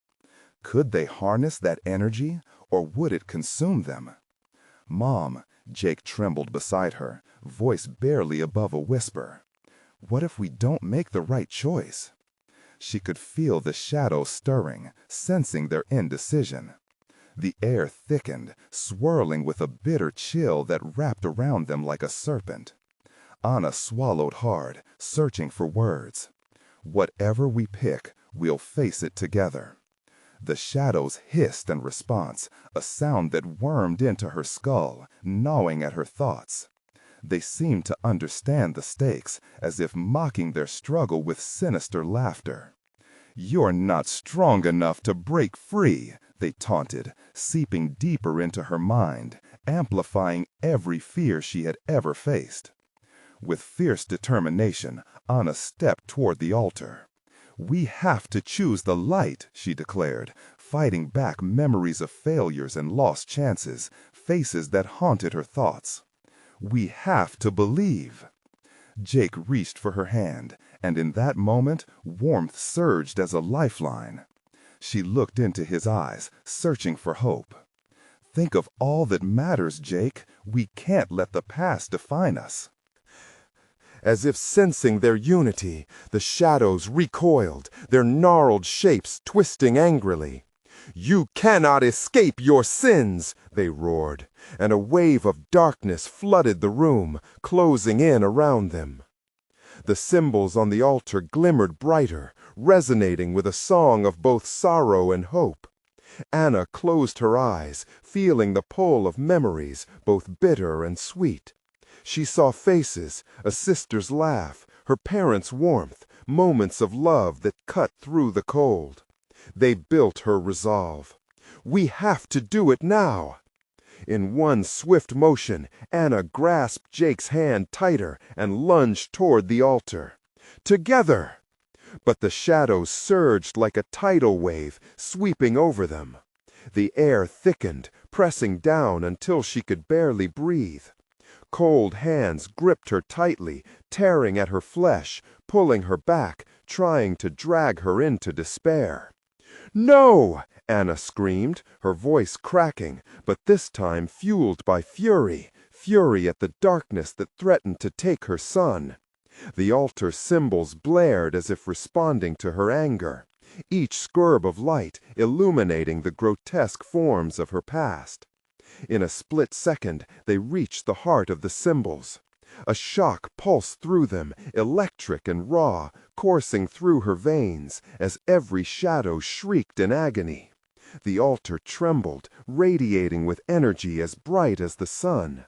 Could they harness that energy, or would it consume them? "Mom," Jake trembled beside her, voice barely above a whisper. "What if we don't make the right choice?" She could feel the shadows stirring, sensing their indecision. The air thickened, swirling with a bitter chill that wrapped around them like a serpent. Anna swallowed hard, searching for words. "Whatever we pick, we'll face it together." The shadows hissed in response, a sound that wormed into her skull, gnawing at her thoughts. They seemed to understand the stakes, as if mocking their struggle with sinister laughter. "You're not strong enough to break free," they taunted, seeping deeper into her mind, amplifying every fear she had ever faced. With fierce determination, Anna stepped toward the altar. "We have to choose the light," she declared, fighting back memories of failures and lost chances, faces that haunted her thoughts. "We have to believe." Jake reached for her hand, and in that moment, warmth surged as a lifeline. She looked into his eyes, searching for hope. "Think of all that matters, Jake. We can't let the past define us." As if sensing their unity, the shadows recoiled, their gnarled shapes twisting angrily. "You cannot escape your sins!" they roared, and a wave of darkness flooded the room, closing in around them. The symbols on the altar glimmered brighter, resonating with a song of both sorrow and hope. Anna closed her eyes, feeling the pull of memories, both bitter and sweet. She saw faces, a sister's laugh, her parents' warmth, moments of love that cut through the cold. They built her resolve. "We have to do it now." In one swift motion, Anna grasped Jake's hand tighter and lunged toward the altar. Together! But the shadows surged like a tidal wave, sweeping over them. The air thickened, pressing down until she could barely breathe. Cold hands gripped her tightly, tearing at her flesh, pulling her back, trying to drag her into despair. "No!" Anna screamed, her voice cracking, but this time fueled by fury, fury at the darkness that threatened to take her son. The altar symbols blared as if responding to her anger, each squirb of light illuminating the grotesque forms of her past. In a split second, they reached the heart of the symbols. A shock pulsed through them, electric and raw, coursing through her veins as every shadow shrieked in agony. The altar trembled, radiating with energy as bright as the sun.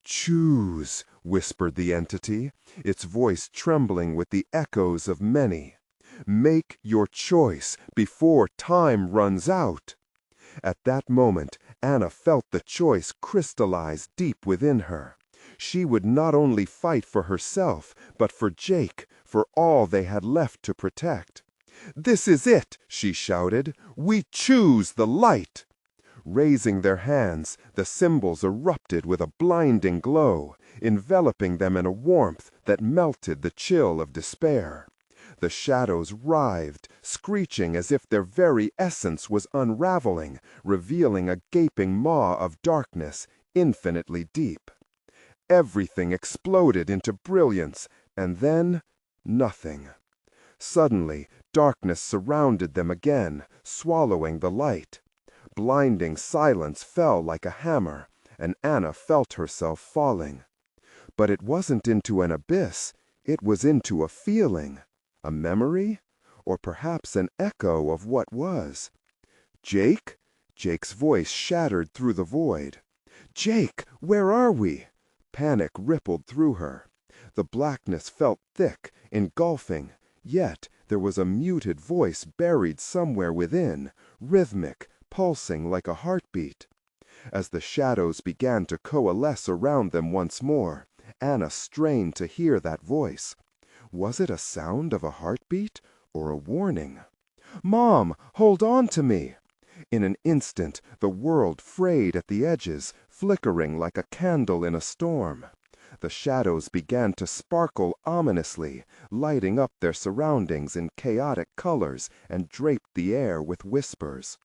"Choose," whispered the entity, its voice trembling with the echoes of many. "Make your choice before time runs out." At that moment, Anna felt the choice crystallize deep within her. She would not only fight for herself, but for Jake, for all they had left to protect. "This is it," she shouted. "We choose the light." Raising their hands, the symbols erupted with a blinding glow, enveloping them in a warmth that melted the chill of despair. The shadows writhed, screeching as if their very essence was unraveling, revealing a gaping maw of darkness, infinitely deep. Everything exploded into brilliance, and then nothing. Suddenly, darkness surrounded them again, swallowing the light. Blinding silence fell like a hammer, and Anna felt herself falling. But it wasn't into an abyss, it was into a feeling. A memory? Or perhaps an echo of what was. "Jake?" Jake's voice shattered through the void. "Jake, where are we?" Panic rippled through her. The blackness felt thick, engulfing, yet there was a muted voice buried somewhere within, rhythmic, pulsing like a heartbeat. As the shadows began to coalesce around them once more, Anna strained to hear that voice. Was it a sound of a heartbeat or a warning? "Mom, hold on to me!" In an instant, the world frayed at the edges, flickering like a candle in a storm. The shadows began to sparkle ominously, lighting up their surroundings in chaotic colors and draped the air with whispers.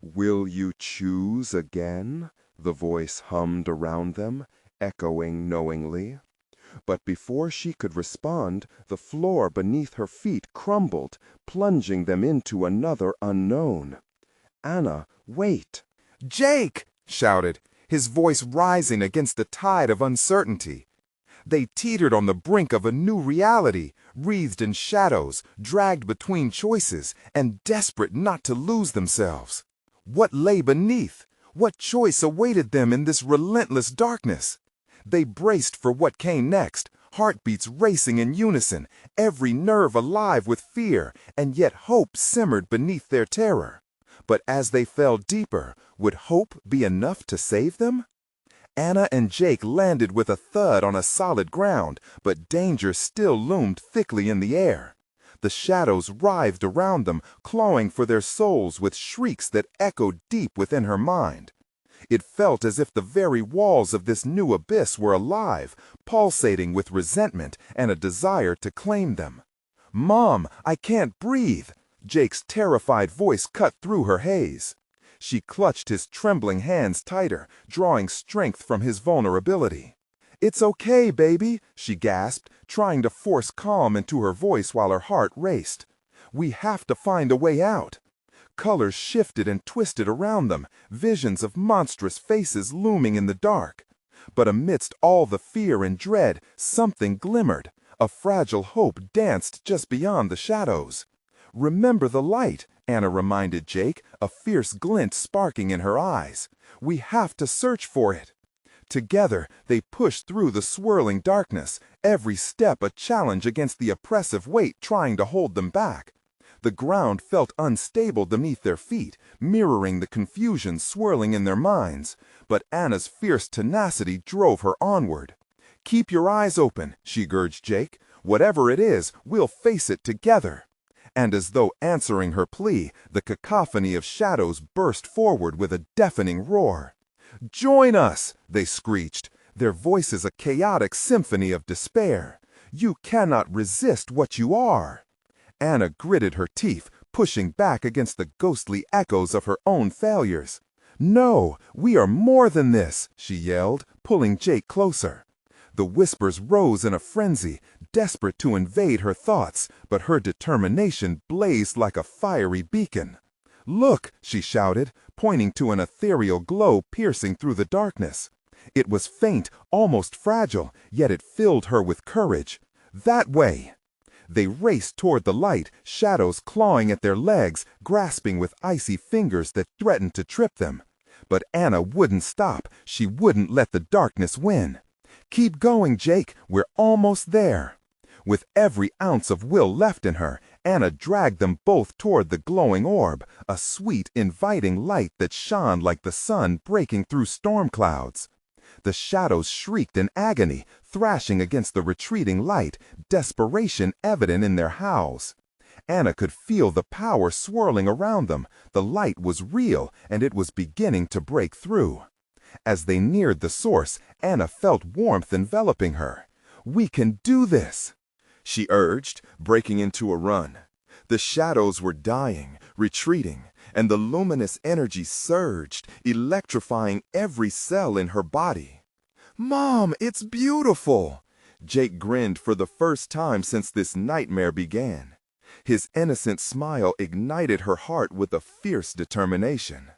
"Will you choose again?" the voice hummed around them, echoing knowingly. But before she could respond, the floor beneath her feet crumbled, plunging them into another unknown. "Anna, wait!" "Jake!" shouted, his voice rising against the tide of uncertainty. They teetered on the brink of a new reality, wreathed in shadows, dragged between choices, and desperate not to lose themselves. What lay beneath? What choice awaited them in this relentless darkness? They braced for what came next, heartbeats racing in unison, every nerve alive with fear, and yet hope simmered beneath their terror. But as they fell deeper, would hope be enough to save them? Anna and Jake landed with a thud on a solid ground, but danger still loomed thickly in the air. The shadows writhed around them, clawing for their souls with shrieks that echoed deep within her mind. It felt as if the very walls of this new abyss were alive, pulsating with resentment and a desire to claim them. "Mom, I can't breathe!" Jake's terrified voice cut through her haze. She clutched his trembling hands tighter, drawing strength from his vulnerability. "It's okay, baby," she gasped, trying to force calm into her voice while her heart raced. "We have to find a way out." Colors shifted and twisted around them, visions of monstrous faces looming in the dark. But amidst all the fear and dread, something glimmered. A fragile hope danced just beyond the shadows. "Remember the light," Anna reminded Jake, a fierce glint sparking in her eyes. "We have to search for it." Together, they pushed through the swirling darkness, every step a challenge against the oppressive weight trying to hold them back. The ground felt unstable beneath their feet, mirroring the confusion swirling in their minds. But Anna's fierce tenacity drove her onward. "Keep your eyes open," she urged Jake. "Whatever it is, we'll face it together." And as though answering her plea, the cacophony of shadows burst forward with a deafening roar. "Join us!" they screeched, their voices a chaotic symphony of despair. "You cannot resist what you are." Anna gritted her teeth, pushing back against the ghostly echoes of her own failures. "No, we are more than this," she yelled, pulling Jake closer. The whispers rose in a frenzy, desperate to invade her thoughts, but her determination blazed like a fiery beacon. "Look!" she shouted, pointing to an ethereal glow piercing through the darkness. It was faint, almost fragile, yet it filled her with courage. "That way!" They raced toward the light, shadows clawing at their legs, grasping with icy fingers that threatened to trip them. But Anna wouldn't stop. She wouldn't let the darkness win. "Keep going, Jake. We're almost there." With every ounce of will left in her, Anna dragged them both toward the glowing orb, a sweet, inviting light that shone like the sun breaking through storm clouds. The shadows shrieked in agony, thrashing against the retreating light, desperation evident in their howls. Anna could feel the power swirling around them. The light was real, and it was beginning to break through. As they neared the source, Anna felt warmth enveloping her. "We can do this," she urged, breaking into a run. The shadows were dying, retreating, and the luminous energy surged, electrifying every cell in her body. "Mom, it's beautiful!" Jake grinned for the first time since this nightmare began. His innocent smile ignited her heart with a fierce determination.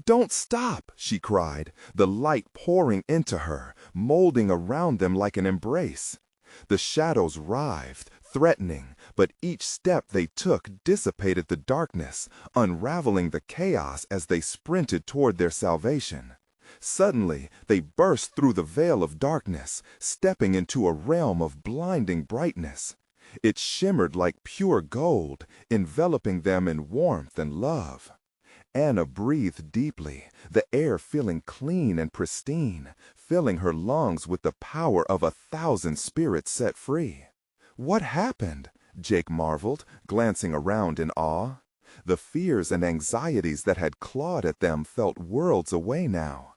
"Don't stop!" she cried, the light pouring into her, molding around them like an embrace. The shadows writhed, threatening, but each step they took dissipated the darkness, unraveling the chaos as they sprinted toward their salvation. Suddenly, they burst through the veil of darkness, stepping into a realm of blinding brightness. It shimmered like pure gold, enveloping them in warmth and love. Anna breathed deeply, the air feeling clean and pristine, filling her lungs with the power of 1,000 spirits set free. "What happened?" Jake marveled, glancing around in awe. The fears and anxieties that had clawed at them felt worlds away now.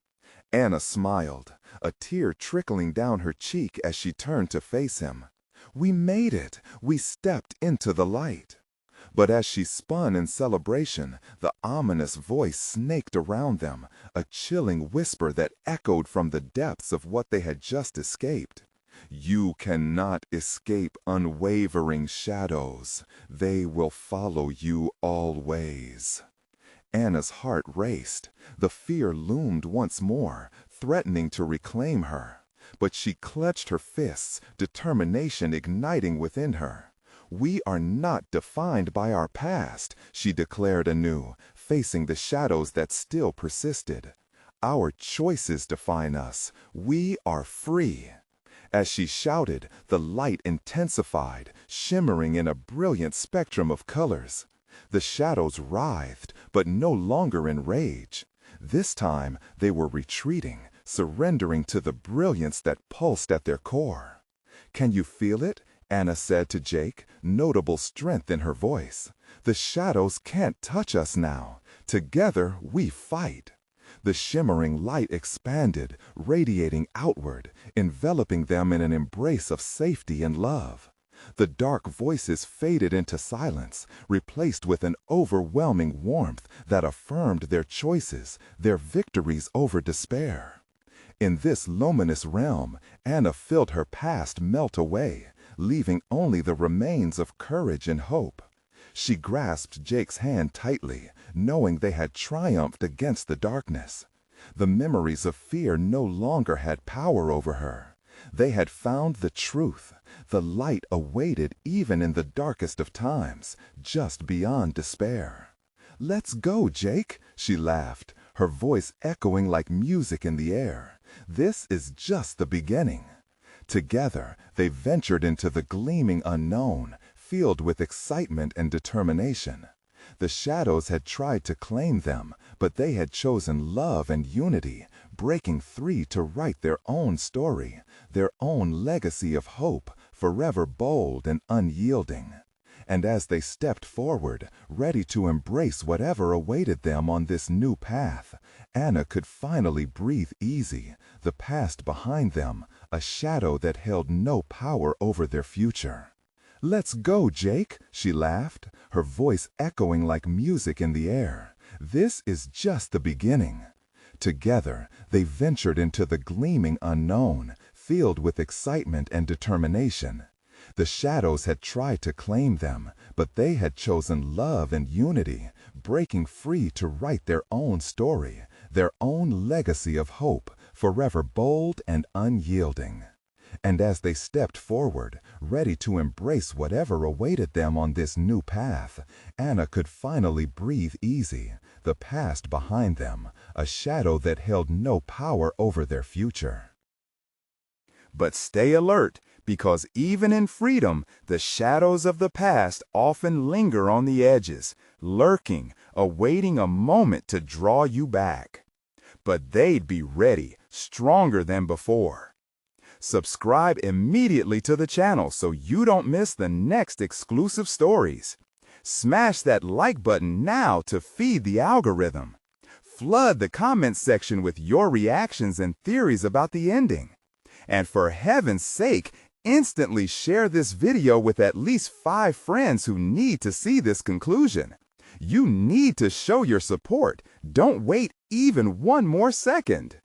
Anna smiled, a tear trickling down her cheek as she turned to face him. "We made it! We stepped into the light!" But as she spun in celebration, the ominous voice snaked around them, a chilling whisper that echoed from the depths of what they had just escaped. "You cannot escape unwavering shadows. They will follow you always." Anna's heart raced. The fear loomed once more, threatening to reclaim her. But she clutched her fists, determination igniting within her. "We are not defined by our past," she declared anew, facing the shadows that still persisted. "Our choices define us. We are free." As she shouted, the light intensified, shimmering in a brilliant spectrum of colors. The shadows writhed, but no longer in rage. This time they were retreating, surrendering to the brilliance that pulsed at their core. "Can you feel it?" Anna said to Jake, notable strength in her voice. "The shadows can't touch us now. Together we fight." The shimmering light expanded, radiating outward, enveloping them in an embrace of safety and love. The dark voices faded into silence, replaced with an overwhelming warmth that affirmed their choices, their victories over despair. In this luminous realm, Anna felt her past melt away, leaving only the remains of courage and hope. She grasped Jake's hand tightly, knowing they had triumphed against the darkness. The memories of fear no longer had power over her. They had found the truth. The light awaited even in the darkest of times, just beyond despair. "Let's go, Jake," she laughed, her voice echoing like music in the air. "This is just the beginning." Together, they ventured into the gleaming unknown, filled with excitement and determination. The shadows had tried to claim them, but they had chosen love and unity, breaking free to write their own story, their own legacy of hope, forever bold and unyielding. And as they stepped forward, ready to embrace whatever awaited them on this new path, Anna could finally breathe easy, the past behind them, a shadow that held no power over their future. "Let's go, Jake," she laughed, her voice echoing like music in the air. "This is just the beginning." Together, they ventured into the gleaming unknown, filled with excitement and determination. The shadows had tried to claim them, but they had chosen love and unity, breaking free to write their own story, their own legacy of hope, forever bold and unyielding. And as they stepped forward, ready to embrace whatever awaited them on this new path, Anna could finally breathe easy, the past behind them, a shadow that held no power over their future. But stay alert, because even in freedom, the shadows of the past often linger on the edges, lurking, awaiting a moment to draw you back. But they'd be ready, stronger than before. Subscribe immediately to the channel so you don't miss the next exclusive stories. Smash that like button now to feed the algorithm. Flood the comments section with your reactions and theories about the ending. And for heaven's sake, instantly share this video with at least 5 friends who need to see this conclusion. You need to show your support. Don't wait even one more second.